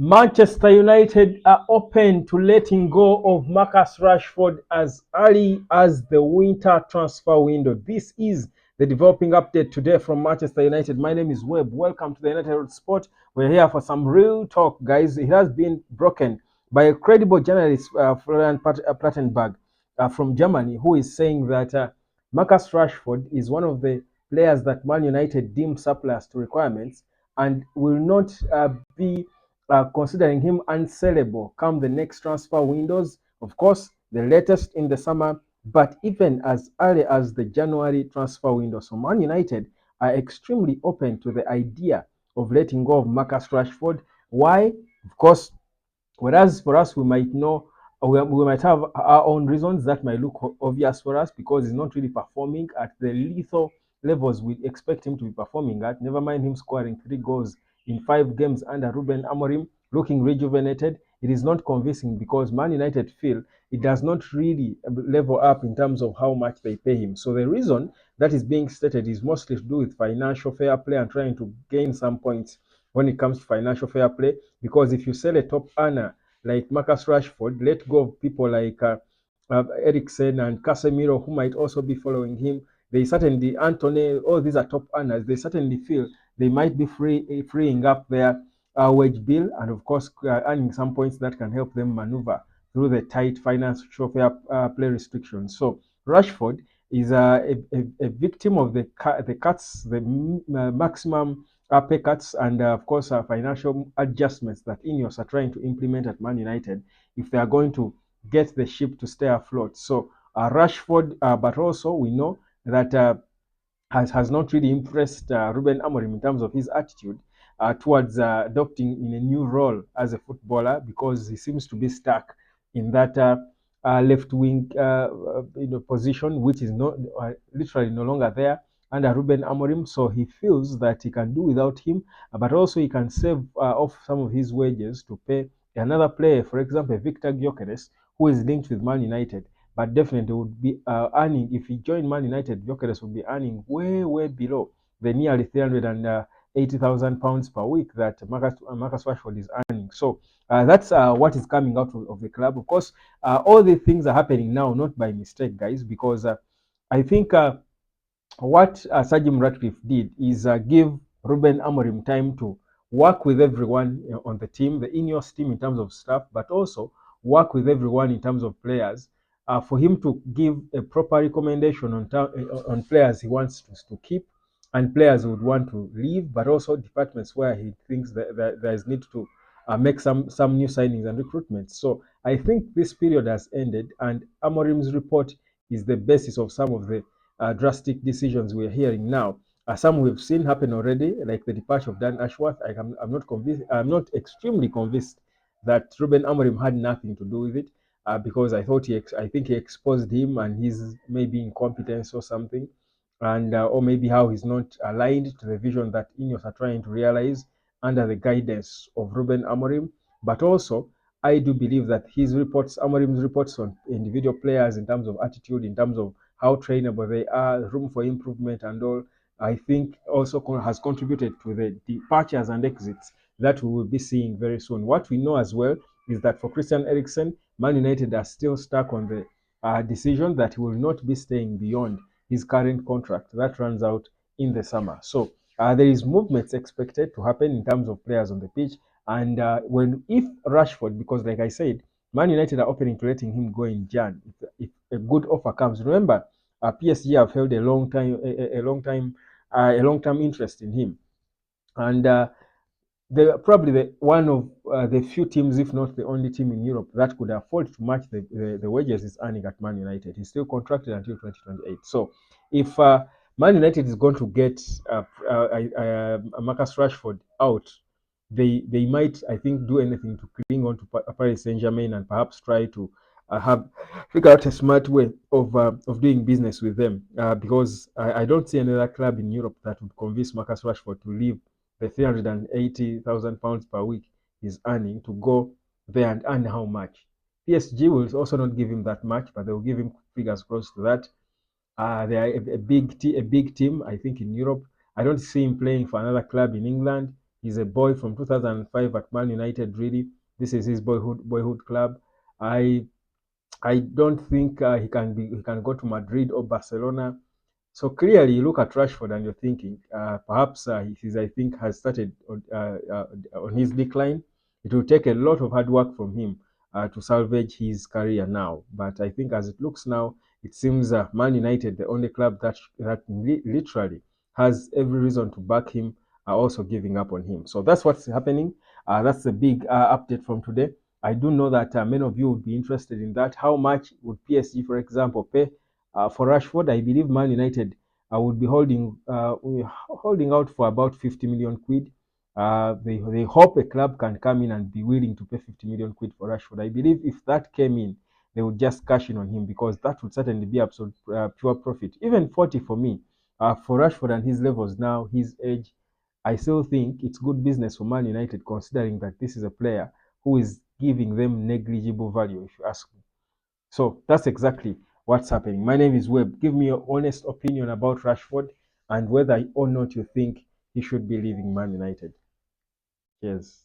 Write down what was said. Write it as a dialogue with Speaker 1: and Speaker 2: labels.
Speaker 1: Manchester United are open to letting go of Marcus Rashford as early as the winter transfer window. This is the developing update today from Manchester United. My name is Webb. Welcome to the United Road Sport. We're here for some real talk, guys. It has been broken by a credible journalist, Florian Plattenberg from Germany, who is saying that Marcus Rashford is one of the players that Man United deem surplus to requirements and will not be considering him unsellable come the next transfer windows. Of course, the latest in the summer, but even as early as the January transfer window. So Man United are extremely open to the idea of letting go of Marcus Rashford. Why? Of course, whereas for us, we might know, we might have our own reasons that might look obvious for us because he's not really performing at the lethal levels we expect him to be performing at. Never mind him scoring 3 goals in 5 games under Ruben Amorim, looking rejuvenated. It is not convincing because Man United feel it does not really level up in terms of how much they pay him. So the reason that is being stated is mostly to do with financial fair play and trying to gain some points when it comes to financial fair play. Because if you sell a top earner like Marcus Rashford, let go of people like Eriksen and Casemiro, who might also be following him. They certainly, Anthony, all these are top earners. They certainly feel they might be freeing up their wage bill and, of course, earning some points that can help them maneuver through the tight financial fair play restrictions. So Rashford is a victim of the cuts, the maximum pay cuts, and of course financial adjustments that Ineos are trying to implement at Man United if they are going to get the ship to stay afloat. So Rashford, but also we know that has not really impressed Ruben Amorim in terms of his attitude towards adopting in a new role as a footballer because he seems to be stuck in that left wing position, which is not literally no longer there under Ruben Amorim. So he feels that he can do without him, but also he can save off some of his wages to pay another player, for example, Victor Gyökeres, who is linked with Man United but definitely would be earning, if he joined Man United, Gyökeres would be earning way below the nearly 380,000 pounds per week that Marcus Rashford is earning. So that's what is coming out of the club. Of course, all these things are happening now, not by mistake, guys, because I think what Sir Jim Ratcliffe did is give Ruben Amorim time to work with everyone on the team, the Ineos team in terms of staff, but also work with everyone in terms of players for him to give a proper recommendation on players he wants to keep and players who would want to leave, but also departments where he thinks that there is need to make some new signings and recruitments. So I think this period has ended, and Amorim's report is the basis of some of the drastic decisions we're hearing now. Some we've seen happen already, like the departure of Dan Ashworth. I'm not convinced. I'm not extremely convinced that Ruben Amorim had nothing to do with it, because I think he exposed him and his maybe incompetence or something, and or maybe how he's not aligned to the vision that Ineos are trying to realize under the guidance of Ruben Amorim. But also, I do believe that his reports, Amorim's reports on individual players in terms of attitude, in terms of how trainable they are, room for improvement, and all, I think also has contributed to the departures and exits that we will be seeing very soon. What we know as well is that for Christian Eriksen, Man United are still stuck on the decision that he will not be staying beyond his current contract that runs out in the summer. So there is movements expected to happen in terms of players on the pitch. And if Rashford, because like I said, Man United are opening to letting him go in Jan if a good offer comes. Remember, PSG have held a long term interest in him, and they're probably one of the few teams, if not the only team in Europe, that could afford to match the wages he's earning at Man United. He's still contracted until 2028. So if Man United is going to get Marcus Rashford out, they might, I think, do anything to cling on to Paris Saint-Germain and perhaps try to figure out a smart way of doing business with them, because I don't see another club in Europe that would convince Marcus Rashford to leave the 380,000 pounds per week he's earning to go there and earn how much. PSG will also not give him that much, but they will give him figures close to that. They are a big team, I think, in Europe. I don't see him playing for another club in England. He's a boy from 2005 at Man United. Really, this is his boyhood club. I I don't think he can go to Madrid or Barcelona. So clearly, you look at Rashford and you're thinking, perhaps I think, has started on his decline. It will take a lot of hard work from him to salvage his career now. But I think, as it looks now, it seems Man United, the only club that literally has every reason to back him, are also giving up on him. So that's what's happening. That's a big update from today. I do know that many of you would be interested in that. How much would PSG, for example, pay for Rashford? I believe Man United would be holding out for about 50 million quid. They hope a club can come in and be willing to pay 50 million quid for Rashford. I believe if that came in, they would just cash in on him, because that would certainly be absolute pure profit. Even 40 for me, for Rashford and his levels now, his age, I still think it's good business for Man United, considering that this is a player who is giving them negligible value, if you ask me. So that's exactly what's happening. My name is Webb. Give me your honest opinion about Rashford and whether or not you think he should be leaving Man United. Cheers.